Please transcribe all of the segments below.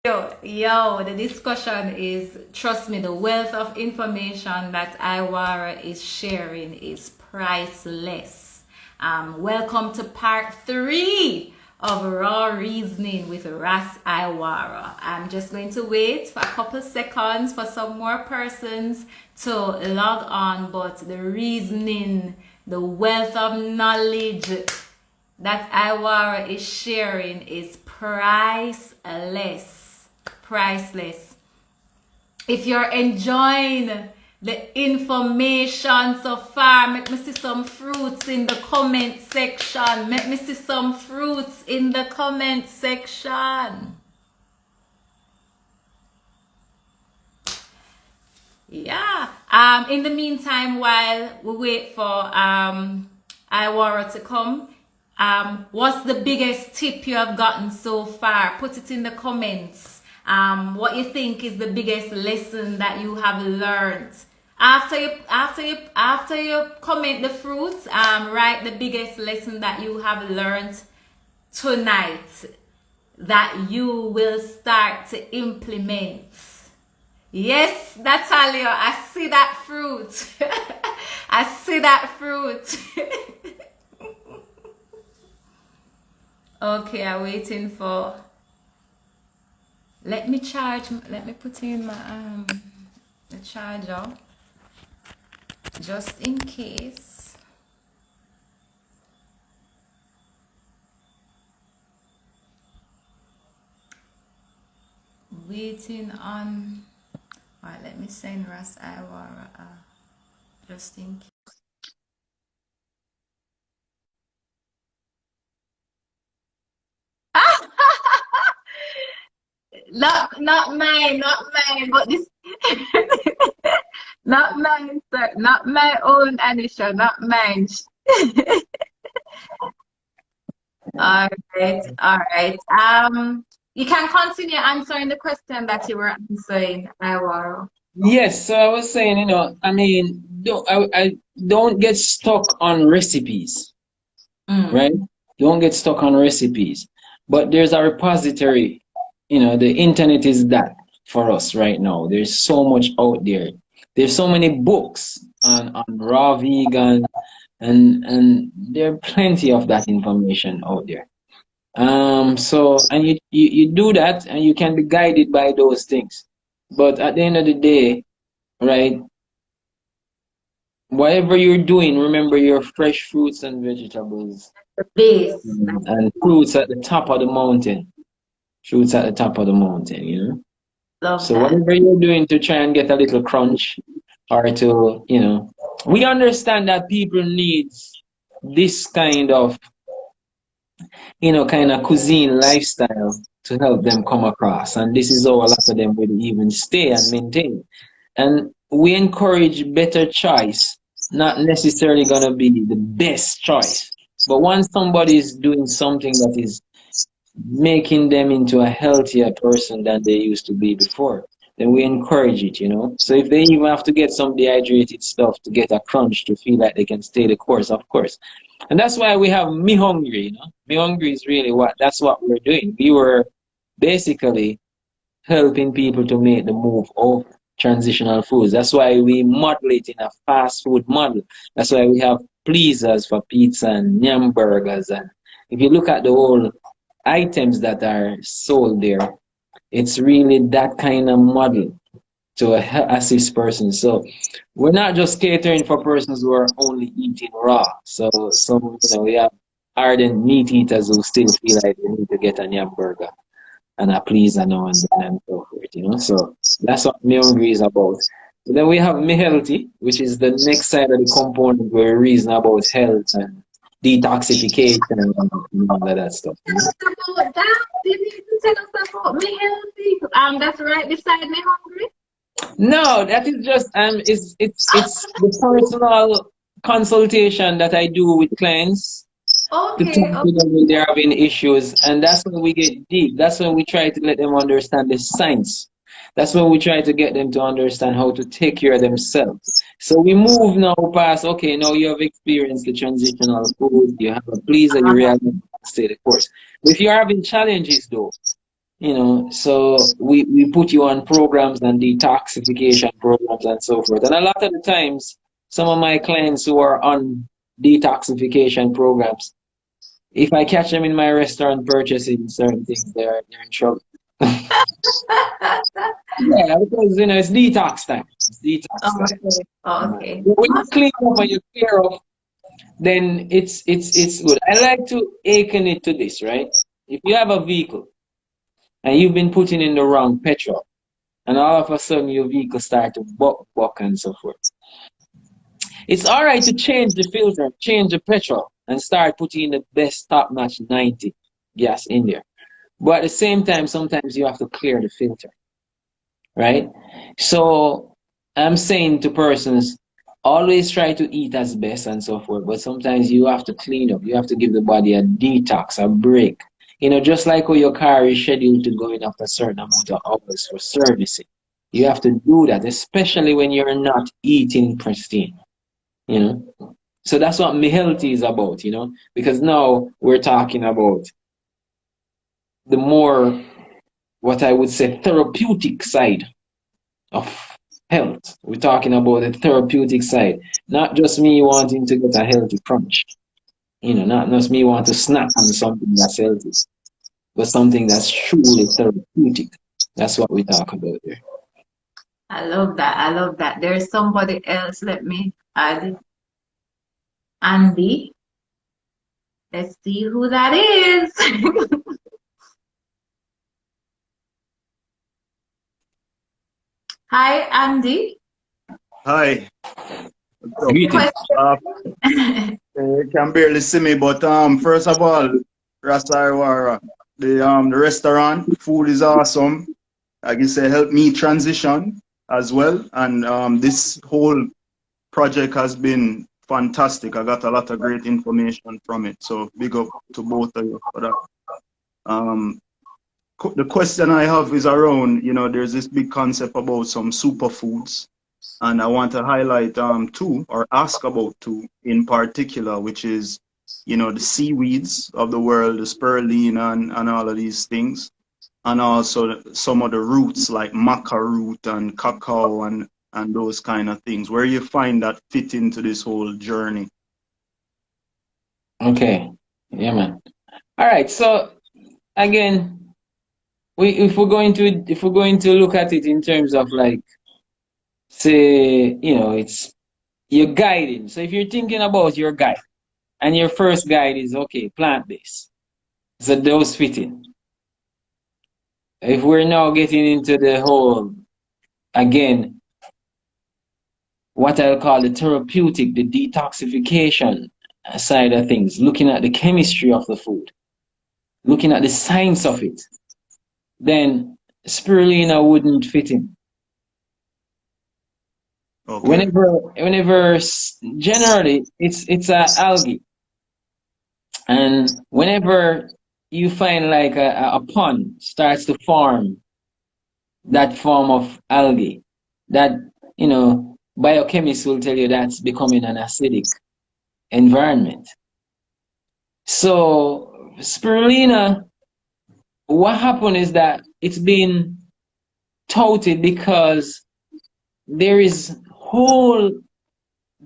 Yo, the discussion is, trust me, the wealth of information that Iwara is sharing is priceless. Welcome to part 3 of Raw Reasoning with Ras Iwara. I'm just going to wait for a couple seconds for some more persons to log on, but the reasoning, the wealth of knowledge that Iwara is sharing is priceless. Priceless. If you're enjoying the information so far, make me see some fruits in the comment section. Make me see some fruits in the comment section. Yeah. In the meantime, while we wait for Iwara to come, what's the biggest tip you have gotten so far? Put it in the comments. What you think is the biggest lesson that you have learned. After you comment the fruits, write the biggest lesson that you have learned tonight that you will start to implement. Yes, Natalia, I see that fruit. I see that fruit. Okay, I'm waiting for. Let me put in my the charger just in case. Waiting on. Alright, let me send Ras Iwara just in case. Not mine, but this not mine, sir. Not my own, Anisha, not mine. All right. You can continue answering the question that you were answering, Iwara. Yes, so I was saying, I mean, I don't get stuck on recipes, right? Don't get stuck on recipes. But there's a repository, the internet is that for us right now. There's so much out there. There's so many books on raw vegan, and there are plenty of that information out there. So, and you do that, and you can be guided by those things. But at the end of the day, right, whatever you're doing, remember your fresh fruits and vegetables The base. and fruits at the top of the mountain. Fruits at the top of the mountain, Love So that. whatever you're doing to try and get a little crunch, or to, we understand that people need this kind of, kind of cuisine lifestyle to help them come across. And this is how a lot of them will even stay and maintain. And we encourage better choice, not necessarily going to be the best choice. But once somebody is doing something that is making them into a healthier person than they used to be before, then we encourage it, So if they even have to get some dehydrated stuff to get a crunch to feel like they can stay the course, of course. And that's why we have MiHungry, MiHungry is really that's what we're doing. We were basically helping people to make the move of transitional foods. That's why we model it in a fast food model. That's why we have pleasers for pizza and yam burgers. And if you look at the whole items that are sold there, it's really that kind of model to assist persons. So we're not just catering for persons who are only eating raw. So we have ardent meat eaters who still feel like they need to get a yam burger and a pleaser now and then and so forth, So that's what MiHungry is about. So then we have MiHealthy, which is the next side of the component where we reason about health and detoxification and all of that stuff. Tell us about that. Did you tell us about MiHealthy? That's right beside MiHungry. No, that is just it's the personal consultation that I do with clients to talk to them when they're having issues, and that's when we get deep. That's when we try to let them understand the science. That's when we try to get them to understand how to take care of themselves. So we move now past, okay, now you have experienced the transitional food, you have a pleaser, you realize stay the course. If you're having challenges though, You know, so we put you on programs and detoxification programs and so forth. And a lot of the times, some of my clients who are on detoxification programs, if I catch them in my restaurant purchasing certain things, they're in trouble. Yeah, because you know it's detox time. It's detox time. Okay. Okay. But when you clean up and you clear up, then it's good. I like to akin it to this, right? If you have a vehicle and you've been putting in the wrong petrol, and all of a sudden your vehicle start to buck and so forth. It's all right to change the filter, change the petrol, and start putting in the best top-notch 90 gas in there. But at the same time, sometimes you have to clear the filter, right? So I'm saying to persons, always try to eat as best and so forth, but sometimes you have to clean up. You have to give the body a detox, a break. You know, just like how your car is scheduled to go in after a certain amount of hours for servicing. You have to do that, especially when you're not eating pristine, you know. So that's what my health is about, you know, because now we're talking about the more, what I would say, therapeutic side of health. We're talking about the therapeutic side, not just me wanting to get a healthy crunch, you know, not just me want to snack on something that's healthy, but something that's truly therapeutic. That's what we talk about there. I love that. I love that. There's somebody else. Let me add Andy. Let's see who that is. Hi, Andy. Hi. Greeting. You can barely see me, but first of all, Rasta Iwara, the restaurant food is awesome. I can say help me transition as well, and this whole project has been fantastic. I got a lot of great information from it, so big up to both of you for that. Um, the question I have is around, you know, there's this big concept about some superfoods. And I want to highlight two, or ask about two in particular, which is, you know, the seaweeds of the world, the spirulina and all of these things, and also some of the roots like maca root and cacao and those kind of things. Where you find that fit into this whole journey? Okay. Yeah, man. All right. So again, if we're going to look at it in terms of like, say, you know, it's your guiding. So if you're thinking about your guide, and your first guide is okay, plant-based, so those fit in. If we're now getting into the whole, again, what I'll call the therapeutic, the detoxification side of things, looking at the chemistry of the food, looking at the science of it, then spirulina wouldn't fit in. Okay. Whenever generally it's a algae, and whenever you find like a pond starts to form that form of algae, that, you know, biochemists will tell you that's becoming an acidic environment. So spirulina, what happened is that it's been touted because there is whole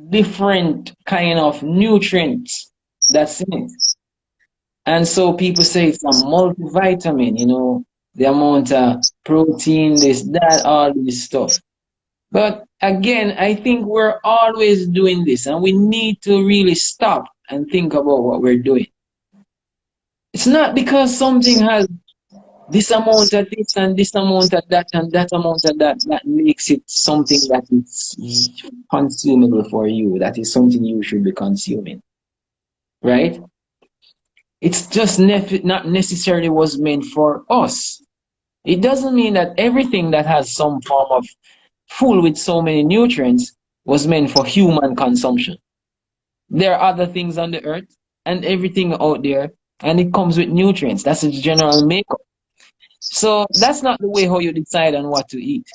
different kind of nutrients that's in it. And so people say it's a multivitamin, you know, the amount of protein, this, that, all this stuff. But again, I think we're always doing this, and we need to really stop and think about what we're doing. It's not because something has this amount of this and this amount of that and that amount of that that makes it something that is consumable for you, that is something you should be consuming, right? It's just not necessarily was meant for us. It doesn't mean that everything that has some form of full with so many nutrients was meant for human consumption. There are other things on the earth and everything out there, and it comes with nutrients. That's its general makeup. So that's not the way how you decide on what to eat.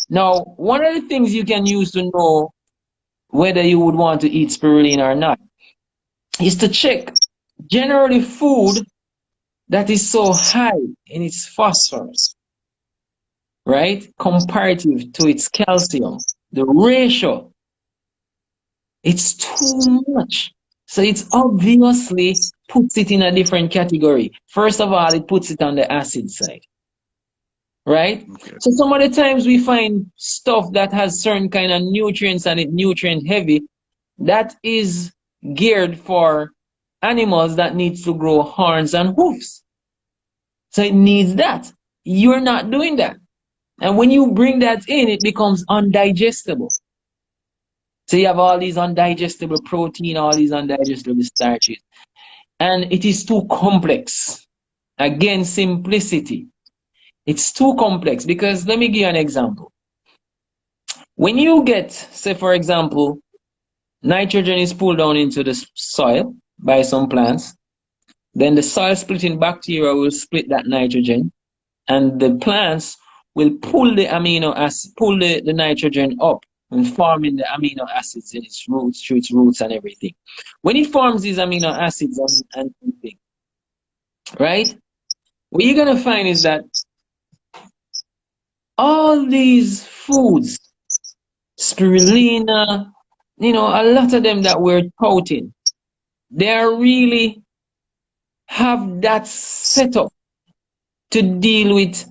Now, one of the things you can use to know whether you would want to eat spirulina or not is to check. Generally, food that is so high in its phosphorus, right? Comparative to its calcium. The ratio, it's too much. So it's obviously puts it in a different category. First of all, it puts it on the acid side, right? Okay. So some of the times we find stuff that has certain kind of nutrients and it nutrient heavy that is geared for animals that needs to grow horns and hoofs. So it needs that. You're not doing that. And when you bring that in, it becomes undigestible. So you have all these undigestible protein, all these undigestible starches. And it is too complex. Again, simplicity. It's too complex because let me give you an example. When you get, say for example, nitrogen is pulled down into the soil by some plants, then the soil splitting bacteria will split that nitrogen, and the plants will pull the amino acid, pull the nitrogen up and forming the amino acids in its roots, through its roots and everything. When it forms these amino acids and everything, right? What you're gonna find is that all these foods, spirulina, a lot of them that we're touting, they are really have that setup to deal with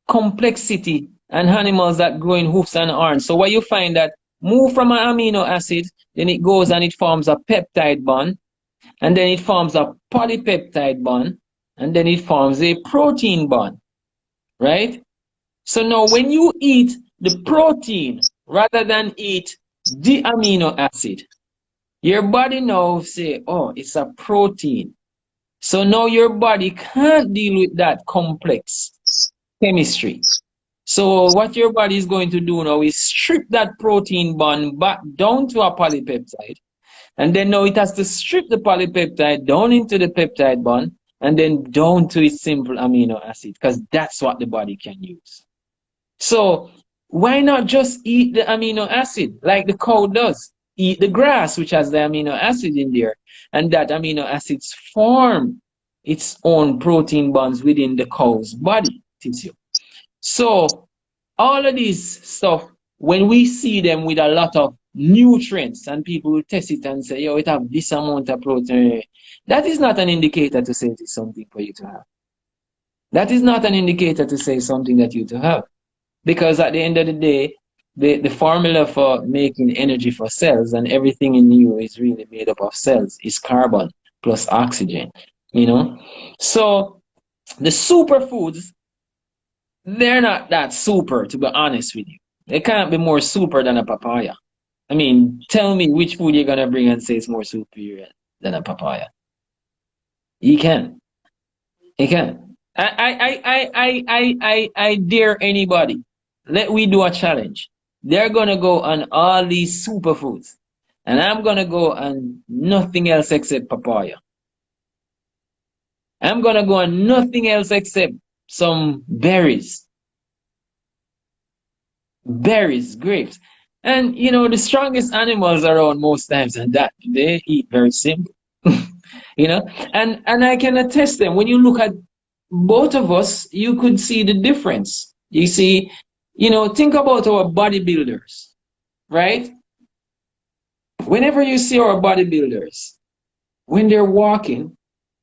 complexity and animals that grow in hoofs and horns. So what you find that move from an amino acid, then it goes and it forms a peptide bond, and then it forms a polypeptide bond, and then it forms a protein bond, right? So now when you eat the protein rather than eat the amino acid, your body now say, oh, it's a protein. So now your body can't deal with that complex chemistry. So what your body is going to do now is strip that protein bond back down to a polypeptide. And then now it has to strip the polypeptide down into the peptide bond and then down to its simple amino acid, because that's what the body can use. So why not just eat the amino acid like the cow does? Eat the grass, which has the amino acid in there, and that amino acids form its own protein bonds within the cow's body tissue. So all of these stuff, when we see them with a lot of nutrients and people will test it and say, yo, it have this amount of protein, that is not an indicator to say it is something for you to have. That is not an indicator to say something that you to have. Because at the end of the day, the formula for making energy for cells and everything in you is really made up of cells, is carbon plus oxygen, So the superfoods, they're not that super, to be honest with you. They can't be more super than a papaya. I mean, tell me which food you're gonna bring and say it's more superior than a papaya. You can. You can. I dare anybody. Let we do a challenge. They're gonna go on all these superfoods, and I'm gonna go on nothing else except papaya. I'm gonna go on nothing else except some berries. Berries, grapes. And the strongest animals around most times and that they eat very simple. And I can attest them. When you look at both of us, you could see the difference. You see, think about our bodybuilders, right? Whenever you see our bodybuilders, when they're walking,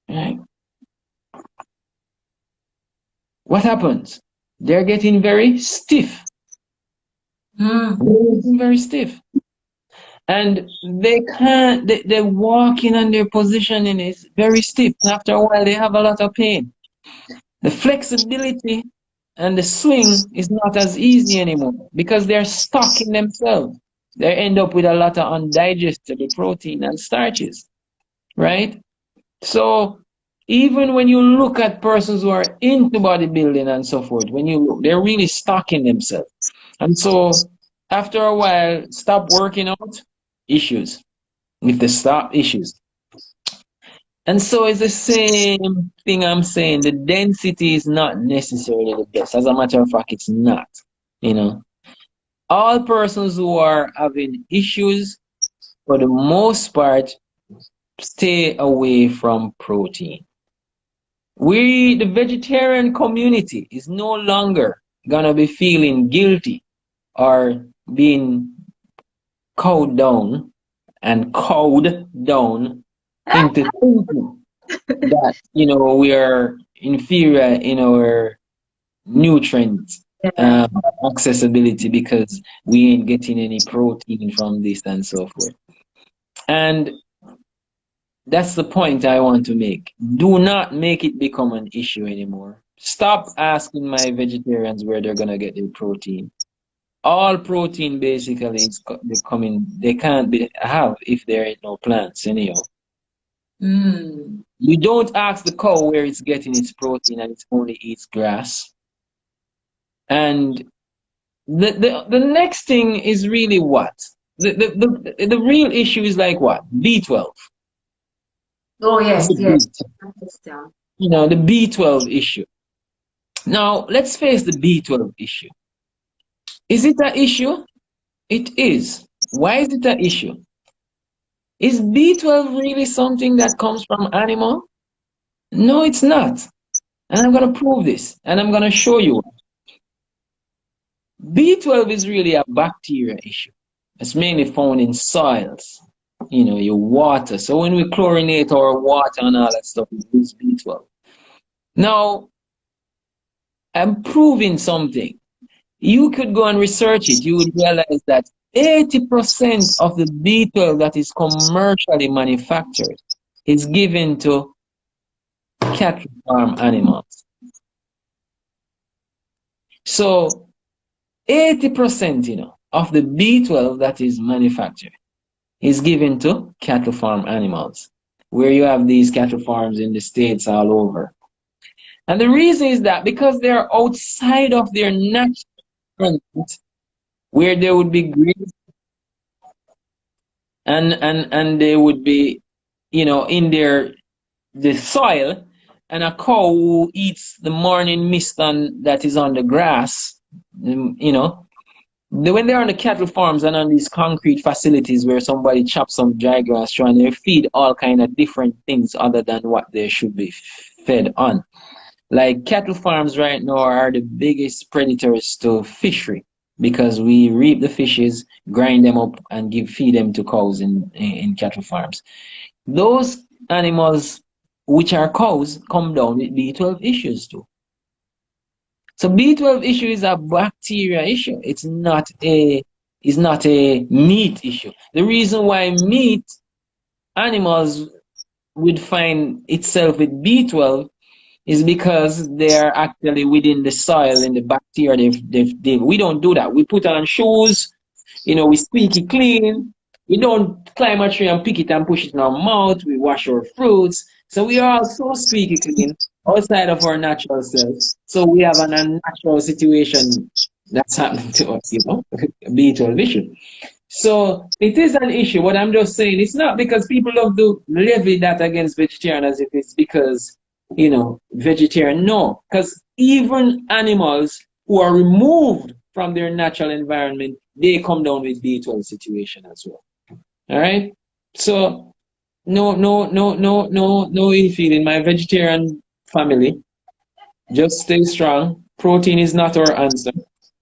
right, what happens? They're getting very stiff. They're getting very stiff. And they can't, they're walking and their positioning is very stiff. After a while, they have a lot of pain. The flexibility and the swing is not as easy anymore because they're stuck in themselves. They end up with a lot of undigestible protein and starches, right? So even when you look at persons who are into bodybuilding and so forth, when you look, they're really stuck in themselves. And so after a while, stop working out, issues. If they stop, issues. And so it's the same thing I'm saying. The density is not necessarily the best. As a matter of fact, it's not. All persons who are having issues, for the most part, stay away from protein. The vegetarian community is no longer gonna be feeling guilty or being cowed down and cowed down into thinking that, we are inferior in our nutrients Yeah. accessibility because we ain't getting any protein from this and so forth. And that's the point I want to make. Do not make it become an issue anymore. Stop asking my vegetarians where they're gonna get their protein. All protein basically is becoming, they can't have if there ain't no plants anyhow. Mm. You don't ask the cow where it's getting its protein and it only eats grass. And the next thing is really what? The real issue is like what? B12. Oh It's yes, the yes. B, the B12 issue. Now, let's face the B12 issue. Is it an issue? It is. Why is it an issue? Is B12 really something that comes from animal? No, it's not. And I'm going to prove this. And I'm going to show you. B12 is really a bacteria issue. It's mainly found in soils, your water. So when we chlorinate our water and all that stuff, we use B12. Now, I'm proving something. You could go and research it. You would realize that 80% of the B12 that is commercially manufactured is given to cattle farm animals. So 80%, of the B12 that is manufactured is given to cattle farm animals, where you have these cattle farms in the States all over. And the reason is that because they're outside of their natural environment, where they would be grazed and they would be, in the soil, and a cow who eats the morning mist that is on the grass, when they're on the cattle farms and on these concrete facilities where somebody chops some dry grass, trying to feed all kind of different things other than what they should be fed on. Like cattle farms right now are the biggest predators to fishery because we reap the fishes, grind them up, and feed them to cows in cattle farms. Those animals, which are cows, come down with B12 issues too. So B12 issue is a bacteria issue. It's not a meat issue. The reason why meat animals would find itself with B12 is because they are actually within the soil and the bacteria we don't do that. We put on shoes, we squeaky clean. We don't climb a tree and pick it and push it in our mouth. We wash our fruits. So we are all so squeaky clean outside of our natural self. So we have an unnatural situation that's happening to us, B12 issue. So it is an issue. What I'm just saying, it's not because people love to levy that against vegetarian as if it's because, vegetarian. No, because even animals who are removed from their natural environment, they come down with B12 situation as well. All right. So no ill feeling. My vegetarian family, just stay strong. Protein is not our answer.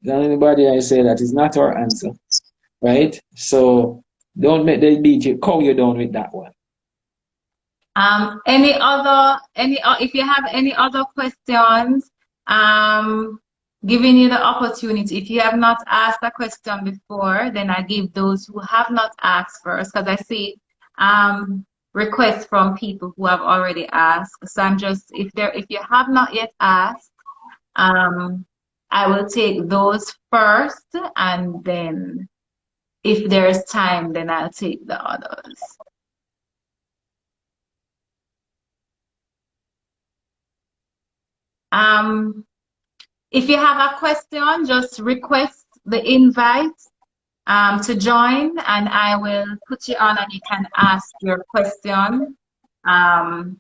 Tell anybody I say that is not our answer. Right? So don't make them beat you, cow you down with that one. If you have any other questions, giving you the opportunity. If you have not asked a question before, then I give those who have not asked first, because I see requests from people who have already asked. So if you have not yet asked, I will take those first, and then if there's time, then I'll take the others. If you have a question, just request the invite to join, and I will put you on and you can ask your question on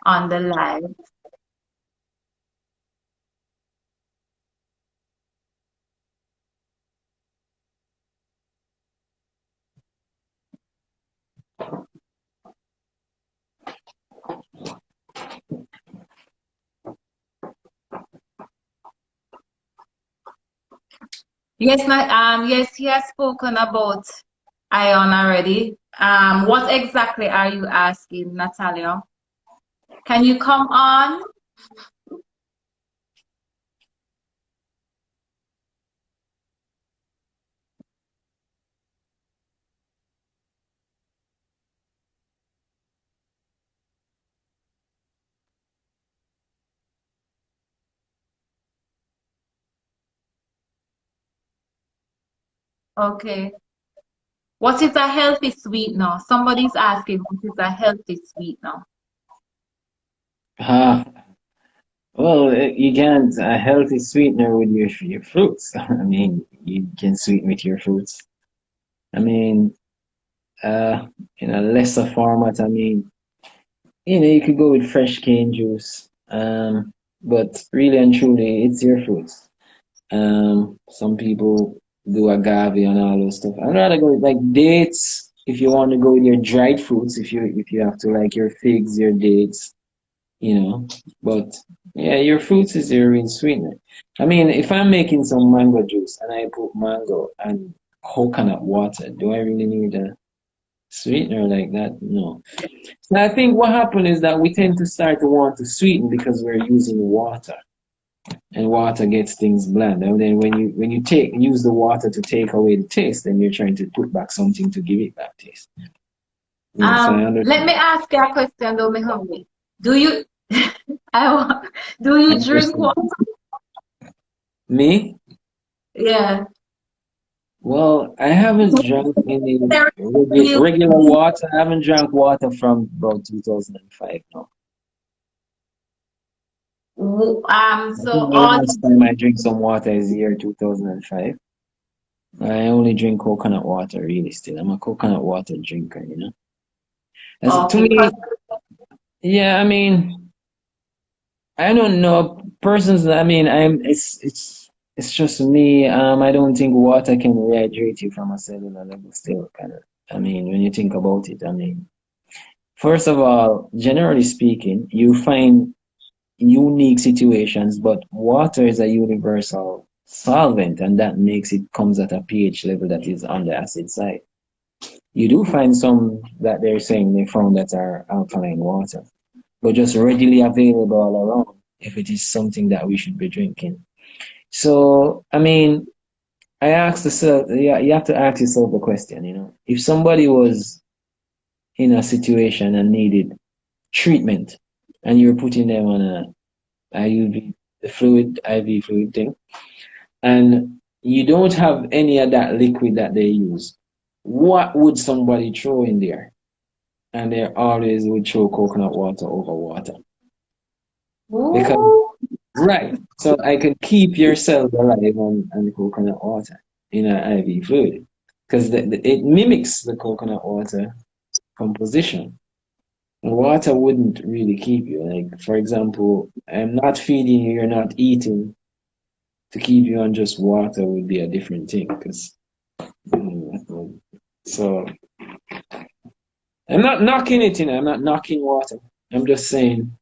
the live. Yes, yes, he has spoken about iron already. What exactly are you asking, Natalia? Can you come on? Okay. What is a healthy sweetener? Somebody's asking what is a healthy sweetener? Ah, well, you can't a healthy sweetener with your fruits. I mean, you can sweeten with your fruits. I mean, uh, in a lesser format, I mean, you could go with fresh cane juice. But really and truly, it's your fruits. Some people do agave and all those stuff. I'd rather go with like dates if you want to go with your dried fruits. If you have to like your figs, your dates, you know. But yeah, your fruits is your real sweetener. I mean, if I'm making some mango juice and I put mango and coconut water, do I really need a sweetener like that? No. So I think what happened is that we tend to start to want to sweeten because we're using water, and water gets things bland. And then when you take use the water to take away the taste, then you're trying to put back something to give it that taste. So I Let me understand. ask you a question though, MiHungry. Do you do I you drink understand. water? Me? Yeah. Well, I haven't drank any There you regular water. I haven't drank water from about 2005 now. I so think the all last you time I drink drink some water is the year 2005. I only drink coconut water, really, still. I'm a coconut water drinker. To okay, me, 'cause yeah, I mean, I don't know. Persons, I mean, it's just me. I don't think water can rehydrate you from a cellular level still, kind of. I mean, when you think about it, I mean, first of all, generally speaking, you find unique situations, but water is a universal solvent, and that makes it comes at a pH level that is on the acid side. You do find some that they're saying they found that are alkaline water, but just readily available all around if it is something that we should be drinking. So, I mean, I asked yourself, yeah, you have to ask yourself the question, if somebody was in a situation and needed treatment and you're putting them on a IUV, the IV fluid thing, and you don't have any of that liquid that they use, what would somebody throw in there? And they always would throw coconut water over water. Because ooh, right. So I can keep your cells alive on coconut water in an IV fluid because it mimics the coconut water composition. And water wouldn't really keep you. Like, for example, I'm not feeding you, you're not eating. To keep you on just water would be a different thing. So I'm not knocking it, I'm not knocking water. I'm just saying,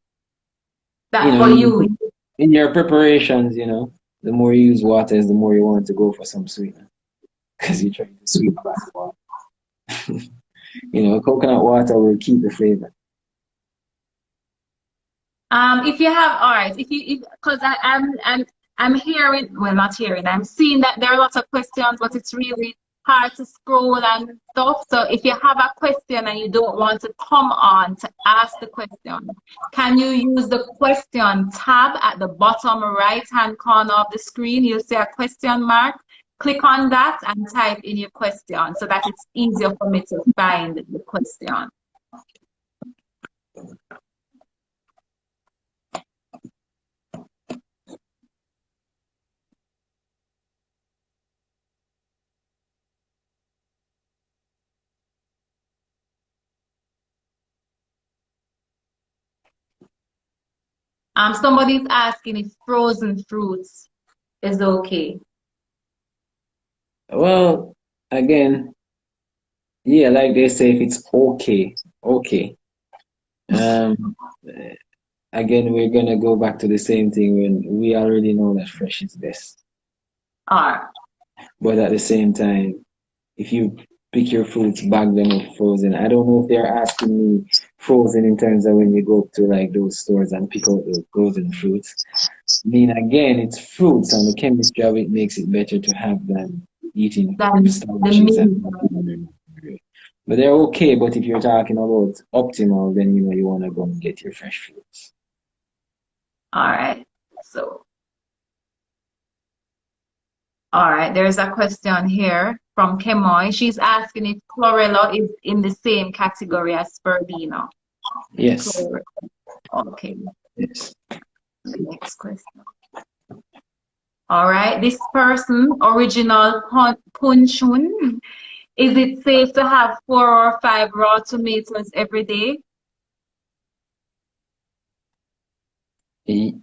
that for in you. in your preparations, the more you use water is the more you want to go for some sweetener because you're trying to sweeten back water. Coconut water will keep the flavor. If you have, all right, if because I'm hearing, well, not hearing, I'm seeing that there are lots of questions, but it's really hard to scroll and stuff. So if you have a question and you don't want to come on to ask the question, can you use the question tab at the bottom right hand corner of the screen? You'll see a question mark. Click on that and type in your question so that it's easier for me to find the question. Somebody's asking if frozen fruits is okay. Well, again, yeah, like they say, if it's okay, okay. Um, Again, we're gonna go back to the same thing when we already know that fresh is best. All right. But at the same time, if you pick your fruits, bag them up frozen. I don't know if they're asking me frozen in terms of when you go to like those stores and pick out the frozen fruits. I mean, again, it's fruits, and the chemistry of it makes it better to have than eating Then the starches meat. and but they're okay. But if you're talking about optimal, then you know you want to go and get your fresh fruits. All right. So, all right. There's a question here from Kemoy. She's asking if chlorella is in the same category as spirulina. Yes. Okay. Yes. The next question. All right. This person, original Punchun. Is it safe to have 4 or 5 raw tomatoes every day?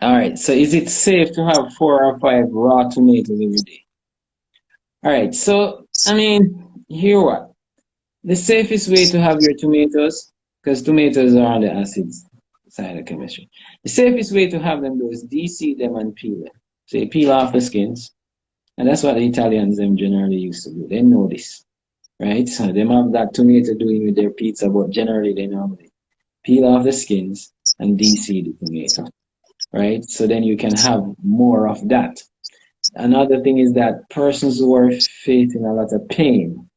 All right. So, is it safe to have 4 or 5 raw tomatoes every day? All right. So, I mean, here what? The safest way to have your tomatoes, because tomatoes are on the acids side of chemistry. The safest way to have them though is de-seed them and peel them. So you peel off the skins, and that's what the Italians them generally used to do. They know this, right? So they have that tomato doing with their pizza, but generally they normally peel off the skins and de-seed the tomato, right? So then you can have more of that. Another thing is that persons who are facing a lot of pain,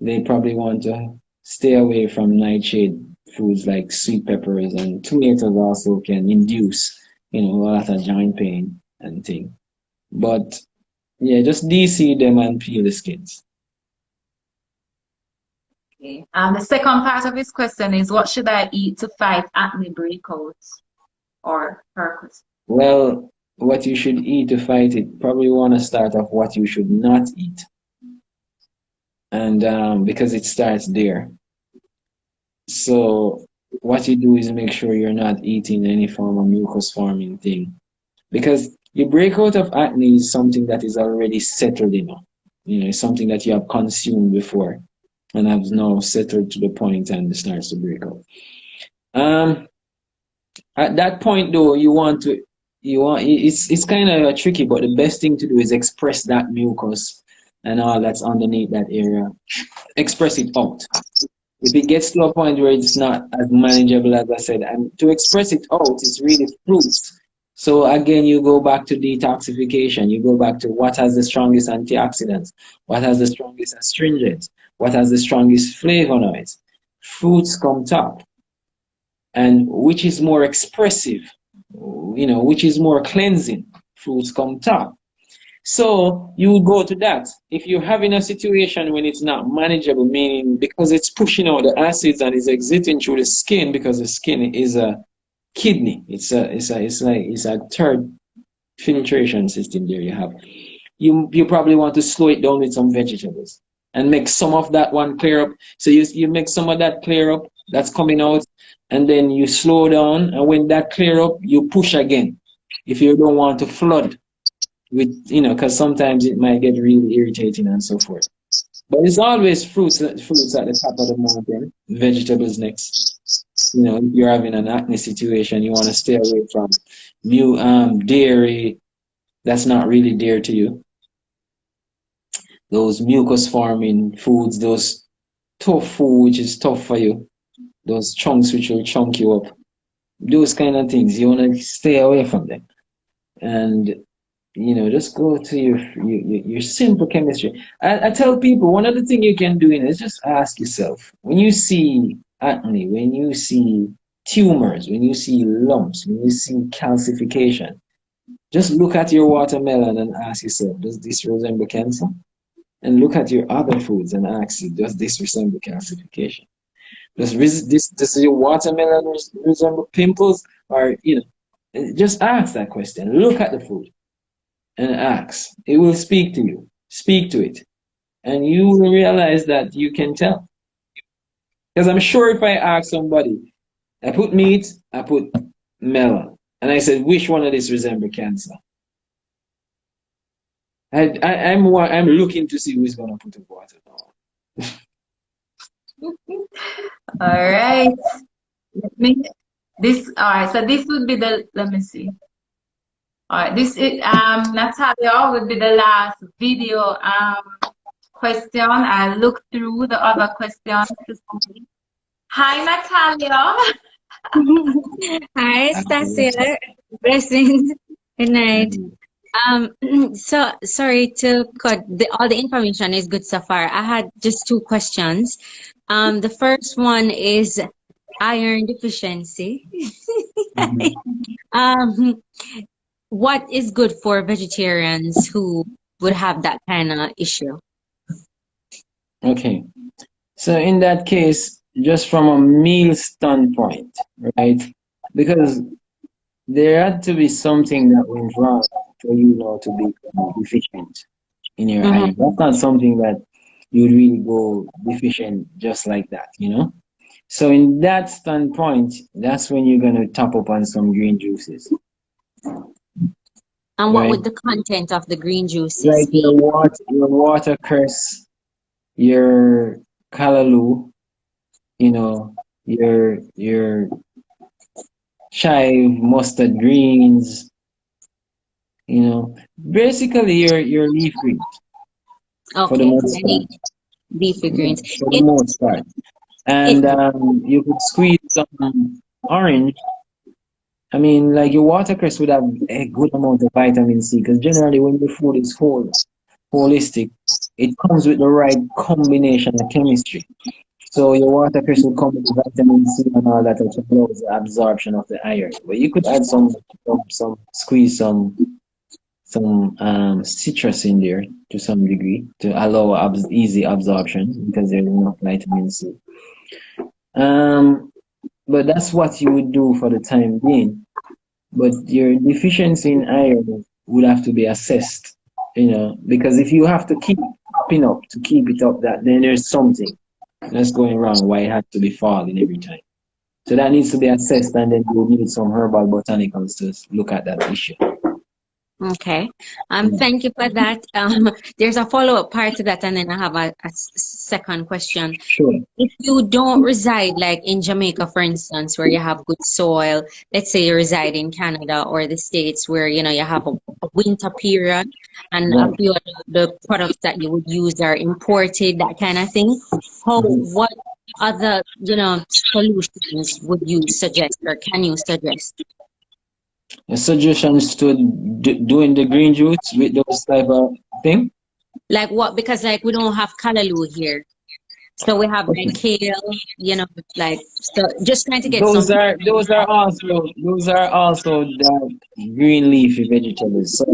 they probably want to stay away from nightshade foods like sweet peppers, and tomatoes also can induce, a lot of joint pain and thing. But yeah, just de-seed them and peel the skins. Okay. The second part of his question is, what should I eat to fight acne breakouts or herpes? Well, what you should eat to fight it, probably want to start off what you should not eat. And because it starts there. So what you do is make sure you're not eating any form of mucus forming thing. Because your breakout of acne is something that is already settled in. It's something that you have consumed before and has now settled to the point and it starts to break out. At that point though, it's kind of tricky, but the best thing to do is express that mucus and all that's underneath that area. Express it out. If it gets to a point where it's not as manageable as I said, and to express it out, it's really fruits. So again, you go back to detoxification. You go back to what has the strongest antioxidants, what has the strongest astringents, what has the strongest flavonoids. Fruits come top. And which is more expressive, which is more cleansing. Fruits come top. So you would go to that. If you're having a situation when it's not manageable, meaning because it's pushing out the acids and it's exiting through the skin, because the skin is a kidney. It's a third filtration system there you have. You probably want to slow it down with some vegetables and make some of that one clear up. So you make some of that clear up that's coming out, and then you slow down, and when that clear up, you push again. If you don't want to flood with, because sometimes it might get really irritating and so forth. But it's always fruits at the top of the mountain, vegetables next. If you're having an acne situation, you want to stay away from dairy that's not really dear to you. Those mucus forming foods, those tofu, which is tough for you, those chunks which will chunk you up, those kind of things, you want to stay away from them. And just go to your simple chemistry. I tell people, one of the things you can do is just ask yourself, when you see acne, when you see tumors, when you see lumps, when you see calcification, just look at your watermelon and ask yourself, does this resemble cancer? And look at your other foods and ask you, does this resemble calcification? Does your watermelon resemble pimples? Or, just ask that question. Look at the food and ask. It will speak to you. Speak to it. And you will realize that you can tell. Because I'm sure if I ask somebody, I put meat, I put melon, and I said, which one of these resemble cancer? I'm looking to see who's going to put a water down. All right. All right, so this would be let me see. All right, this is Natalia would be the last video. question. I look through the other questions to see. Hi, Natalia. Hi, Stacia. Blessings. Good night. So sorry to cut. All the information is good so far. I had just two questions. The first one is iron deficiency. Mhm. Um, what is good for vegetarians who would have that kind of issue? Okay. So in that case, just from a meal standpoint, right? Because there had to be something that went wrong for you now to be deficient in your Mm-hmm. iron. That's not something that you'd really go deficient just like that, you know? So in that standpoint, that's when you're gonna top up on some green juices, And what right? would the content of the green juices Like be? your watercress, your callaloo, you know, your chive, mustard greens, you know, basically your leaf greens for the Okay, most part. any leafy Yeah, greens. for the It most part. it And you could squeeze some orange. I mean, like your watercress would have a good amount of vitamin C because generally when your food is holistic, it comes with the right combination of chemistry. So your watercress will come with vitamin C and all that, which allows the absorption of the iron. But you could add some squeeze some citrus in there to some degree to allow easy absorption because there's enough vitamin C. Um, but that's what you would do for the time being. But your deficiency in iron would have to be assessed, you know, because if you have to keep popping up to keep it up, that then there's something that's going wrong. Why it has to be falling every time? So that needs to be assessed, and then you need some herbal botanicals to look at that issue. Okay. Yeah. Thank you for that. There's a follow-up part to that, and then I have a second question. Sure. If you don't reside like in Jamaica, for instance, where you have good soil, let's say you reside in Canada or the States where you have a winter period and a Right. few of the products that you would use are imported, that kind of thing. Mhm. What other, solutions would you suggest or can you suggest? Suggestions to doing the green juice with those type of thing. Like what? Because like we don't have callaloo here. So we have like Okay. kale, like so just trying to get some. Those are also the green leafy vegetables. So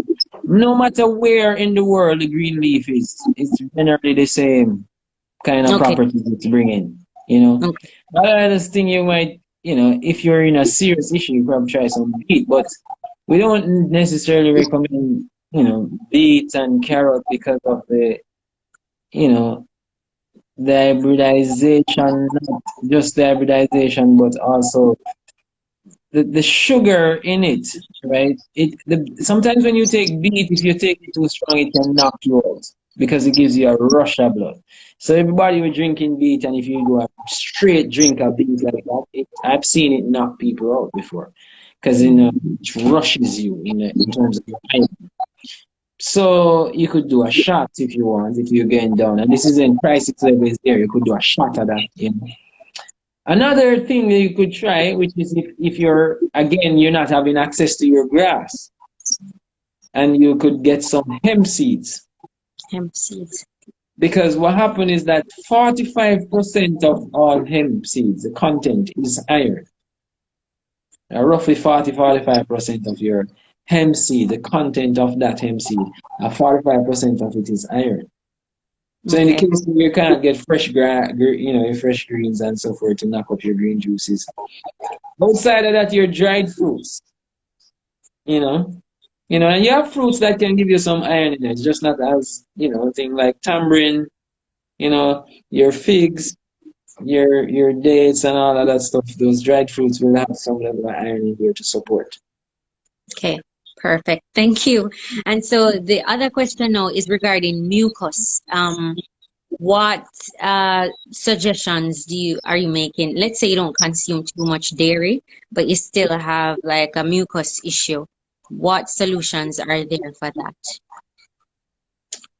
no matter where in the world the green leaf is, it's generally the same kind of Okay, properties it's bringing. You know, okay, another thing you might, you know, if you're in a serious issue, you probably try some beet, but we don't necessarily recommend, you know, beets and carrot because of the, you know, the hybridization, not just the hybridization, but also the sugar in it, right? Sometimes when you take beet, if you take it too strong, it can knock you out because it gives you a rush of blood. So everybody who drinking beet, and if you do a straight drink of beet like that, I've seen it knock people out before because it rushes you in terms of your iron. So you could do a shot if you want, if you're getting down, and this is in crisis level is there. You could do a shot of that, you know. Another thing that you could try, which is if you're, again, you're not having access to your grass, and you could get some hemp seeds. hemp seeds. Because what happened is that 45% of all hemp seeds, the content is iron. Roughly 45% of your hemp seed, the content of that hemp seed, 45% of it is iron. So in the Okay, case where you can't get your fresh greens and so forth to knock up your green juices, outside of that, your dried fruits, you know, and you have fruits that can give you some iron in it. It's just not as, thing like tamarind, your figs, your dates and all of that stuff. Those dried fruits will have some level of iron in there to support. okay, perfect. Thank you. And so the other question now is regarding mucus. What suggestions are you making? Let's say you don't consume too much dairy, but you still have like a mucus issue. What solutions are there for that?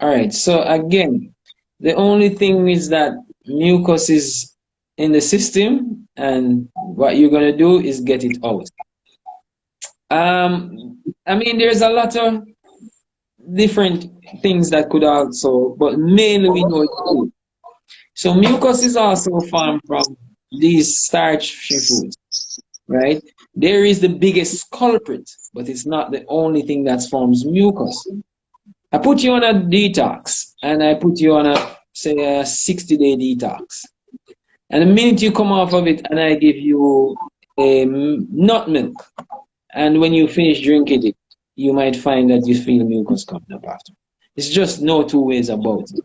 All right. So again, The only thing is that mucus is in the system, and what you're gonna do is get it out. I mean, there's a lot of different things that could also, but mainly we know it's food. So mucus is also formed from these starchy foods, right? There is the biggest culprit, but it's not the only thing that forms mucus. I put you on a detox, and I put you on a, say, a 60-day detox. And the minute you come off of it, and I give you a nut milk, and when you finish drinking it, you might find that you feel mucus coming up after. It's just no two ways about it.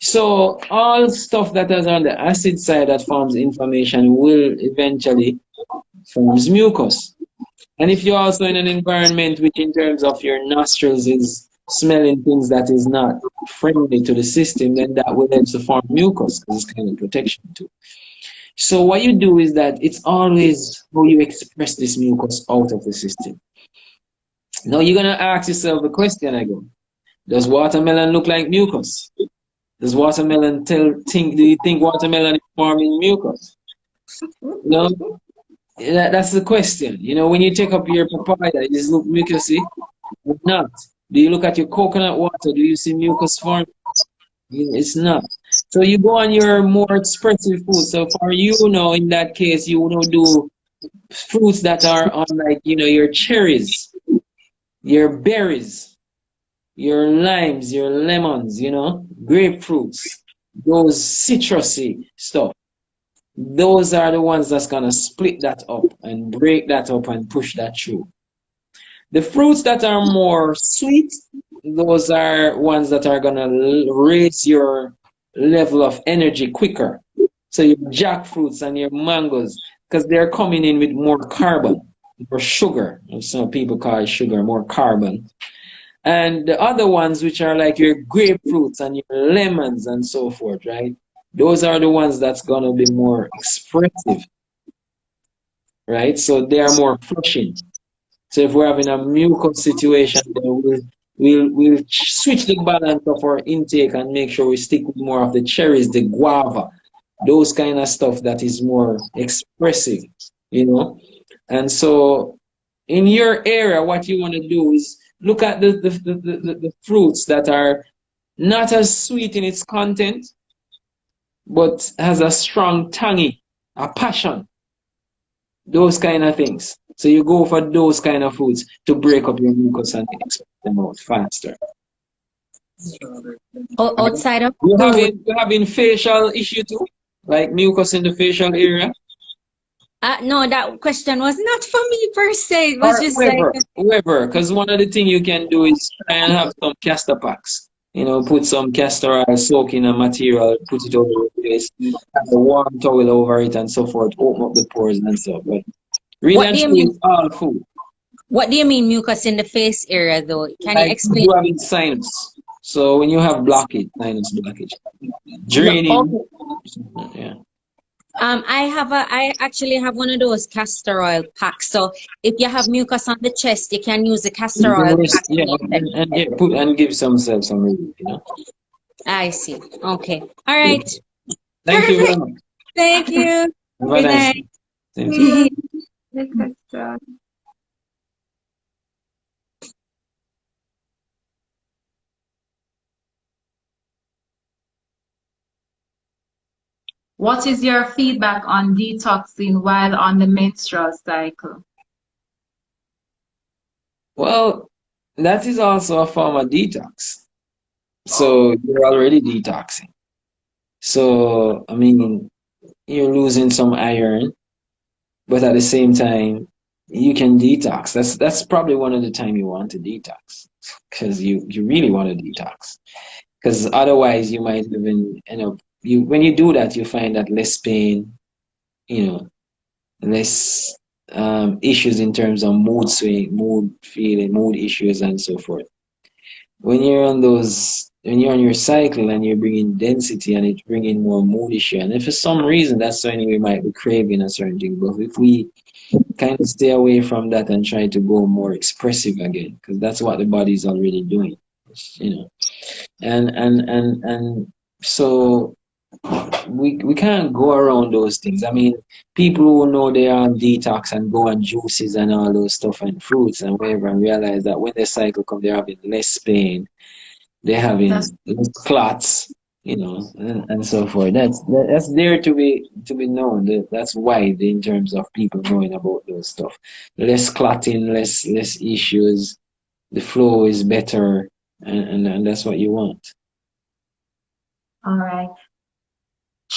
So all stuff that is on the acid side that forms inflammation will eventually forms mucus. And if you're also in an environment which in terms of your nostrils is smelling things that is not friendly to the system, then that will help to form mucus because it's kind of protection too. So what you do is that it's always how you express this mucus out of the system. Now you're gonna ask yourself the question again. Does watermelon look like mucus? Does watermelon do you think watermelon is forming mucus? No, that's the question. You know, when you take up your papaya, does it look mucusy or not? Do you look at your coconut water? Do you see mucus form? It's not. So you go on your more expressive food. So for you know, in that case, you know, do fruits that are on like, you know, your cherries, your berries, your limes, your lemons, you know, grapefruits, those citrusy stuff. Those are the ones that's gonna split that up and break that up and push that through. The fruits that are more sweet, those are ones that are gonna raise your level of energy quicker. So your jackfruits and your mangoes, because they're coming in with more carbon, more sugar. Some people call it sugar, more carbon. And the other ones, which are like your grapefruits and your lemons and so forth, right? Those are the ones that's gonna be more expressive, right? So they are more flushing. So if we're having a mucus situation, then we'll switch the balance of our intake and make sure we stick with more of the cherries, the guava, those kind of stuff that is more expressive, you know. And so in your area, what you want to do is look at the fruits that are not as sweet in its content, but has a strong tangy, a passion, those kind of things. So you go for those kind of foods to break up your mucus and expel them out faster. Outside of You food, having facial issue too, like mucus in the facial area, no, that question was not for me per se. It was or just like, whoever. Because one of the things you can do is try and have some castor packs. You know, put some castor oil, soak in a material, put it over your face, have a warm towel over it, and so forth. Open up the pores and stuff. But really what and do you truly, mean? it's all food. What do you mean mucus in the face area, though? Can you Like explain? you having sinus. So when you have blockage, sinus blockage, No, draining, okay. yeah. I actually have one of those castor oil packs. So if you have mucus on the chest, you can use the castor oil pack. Yeah, and yeah, put and give some self some relief, you know. I see. Okay. All right. Thank you very Perfect. much. Thank you. Have a Good nice night. day. Same to you. What is your feedback on detoxing while on the menstrual cycle? Well, that is also a form of detox. So you're already detoxing. So I mean, you're losing some iron, but at the same time, you can detox. That's probably one of the time you want to detox because you really want to detox. Because otherwise, you might even end up when you do that, you find that less pain, you know, less issues in terms of mood swing, mood feeling, mood issues, and so forth. When you're on when you're on your cycle and you're bringing density and it's bringing more mood issue, and if for some reason that's something we might be craving a certain thing, but if we kind of stay away from that and try to go more expressive again, because that's what the body's already doing, you know, and So we can't go around those things. I mean, people who know they are on detox and go on juices and all those stuff and fruits and whatever and realize that when the cycle comes, they're having less pain, they're having That's less clots, and so forth. That's there to be known. That's wide in terms of people knowing about those stuff. Less clotting, less issues. The flow is better, and that's what you want. all right.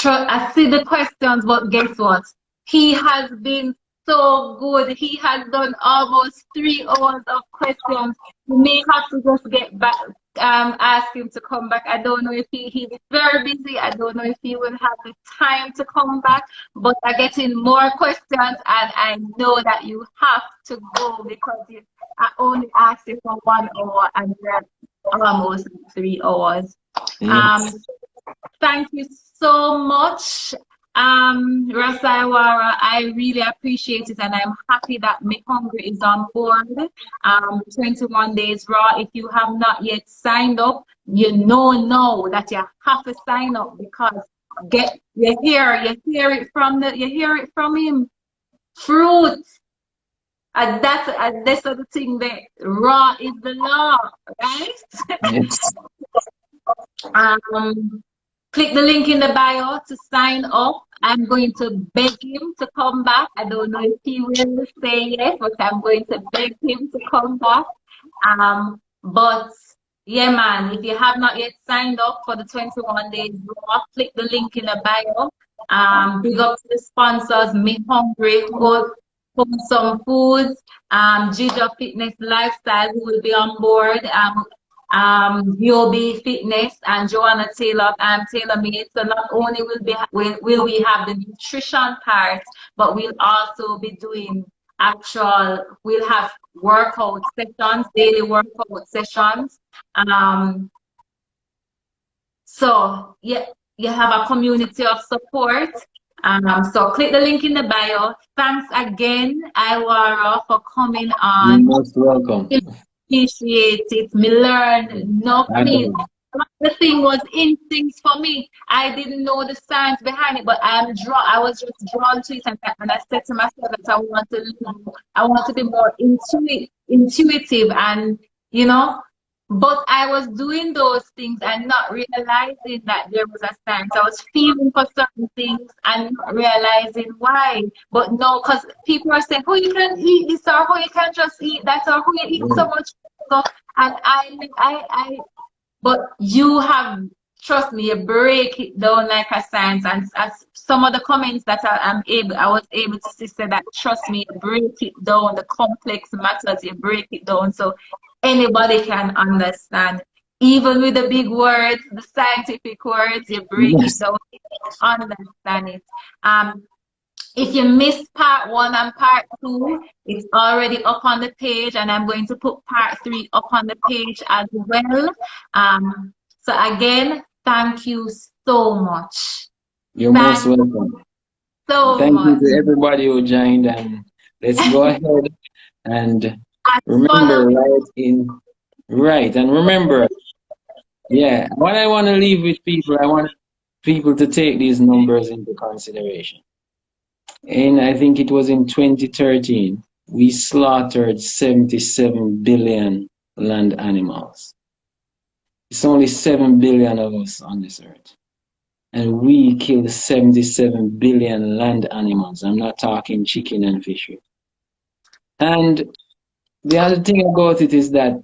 I see the questions, but guess what? He has been so good. He has done almost 3 hours of questions. We may have to just get back, ask him to come back. I don't know if he's very busy. I don't know if he will have the time to come back, but I'm getting more questions, and I know that you have to go because I only asked you for 1 hour and we're almost 3 hours. Yes. Thank you so much, Iwara. I really appreciate it, and I'm happy that MiHungry is on board. 21 days raw. If you have not yet signed up, you know that you have to sign up because you hear it from him. Fruit. And that's the thing that raw is the law, right? Yes. Click the link in the bio to sign up. I'm going to beg him to come back. I don't know if he will say yes, but I'm going to beg him to come back. But yeah, man, if you have not yet signed up for the 21 days raw, click the link in the bio. Big up to the sponsors, MiHungry, Whol-Some-Food, Ginger Fitness Lifestyle, who will be on board. UOB Fitness and Joanna Taylor Taylor Made. So not only will we have the nutrition part, but we'll also be doing we'll have workout sessions, daily workout sessions. So yeah, you have a community of support. So click the link in the bio. Thanks again, Iwara, for coming on. You're most welcome. Appreciate it. Me learn nothing. The thing was instincts for me. I didn't know the science behind it, but I was just drawn to it, and I said to myself that I want to be more intuitive, and but I was doing those things and not realizing that there was a science. I was feeling for certain things and not realizing why. But no, because people are saying, "Oh, you can eat this," or "Oh, you can just eat that," or "Oh, you eat so much." And but you have, trust me, you break it down like a science. And as some of the comments that I was able to see said that, trust me, you break it down, the complex matters, you break it down so anybody can understand. Even with the big words, the scientific words, you break it down, understand it. If you missed part 1 and part 2, it's already up on the page, and I'm going to put part 3 up on the page as well. So again, thank you so much. You're most welcome. Thank you to everybody who joined, and let's go ahead and remember, remember, yeah, what I want to leave with people, I want people to take these numbers into consideration. And I think it was in 2013, we slaughtered 77 billion land animals. It's only 7 billion of us on this earth. And we killed 77 billion land animals. I'm not talking chicken and fish. And the other thing about it is that,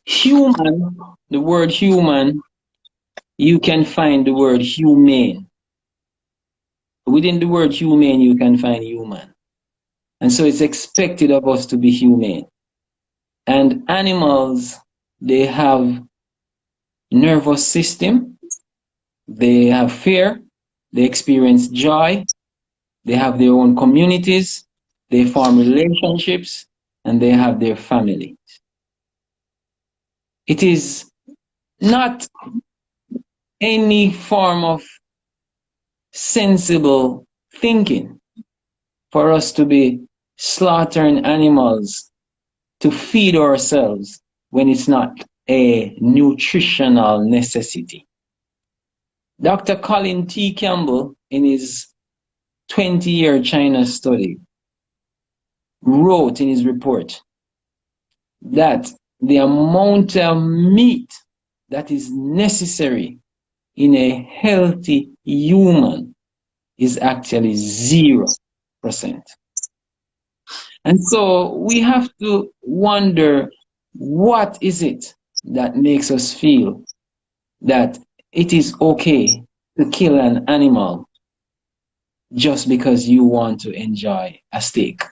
human, the word human, you can find the word humane. Within the word humane, you can find human. And so it's expected of us to be humane. And animals, they have nervous system, they have fear, they experience joy, they have their own communities, they form relationships, and they have their families. It is not any form of sensible thinking for us to be slaughtering animals to feed ourselves when it's not a nutritional necessity. Dr. Colin T. Campbell, in his 20-year China study, wrote in his report that the amount of meat that is necessary in a healthy human is actually 0%. And so we have to wonder, what is it that makes us feel that it is okay to kill an animal just because you want to enjoy a steak?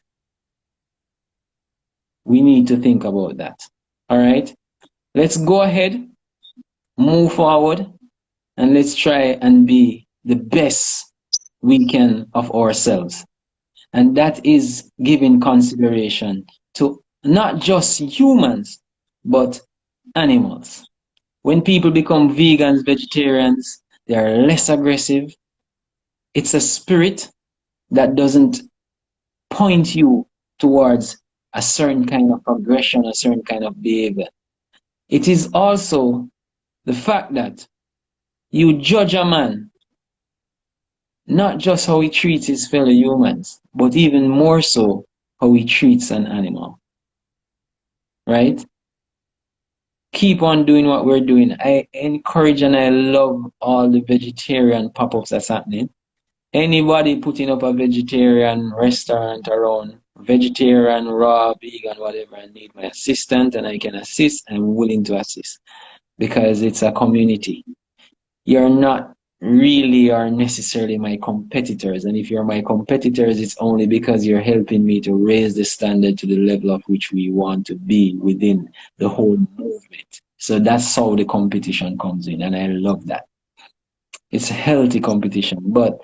We need to think about that. All right? Let's go ahead, move forward, and let's try and be the best we can of ourselves. And that is giving consideration to not just humans, but animals. When people become vegans, vegetarians, they are less aggressive. It's a spirit that doesn't point you towards a certain kind of aggression, a certain kind of behavior. It is also the fact that you judge a man not just how he treats his fellow humans, but even more so how he treats an animal. Right? Keep on doing what we're doing. I encourage and I love all the vegetarian pop-ups that's happening. Anybody putting up a vegetarian restaurant around, vegetarian, raw, vegan, whatever, I need my assistant and I can assist. I'm willing to assist because it's a community. You're not really or necessarily my competitors. And if you're my competitors, it's only because you're helping me to raise the standard to the level of which we want to be within the whole movement. So that's how the competition comes in. And I love that. It's a healthy competition. But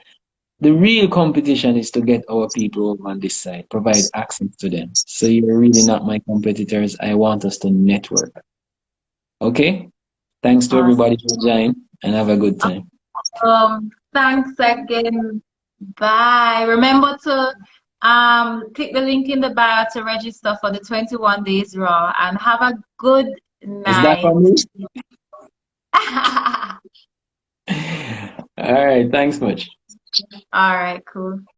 the real competition is to get our people over on this side, provide access to them. So you're really not my competitors. I want us to network. Okay? Thanks to everybody for joining and have a good time. Thanks again. Bye. Remember to click the link in the bio to register for the 21 days raw and have a good Is that night. for me? All right. Thanks much. All right, cool.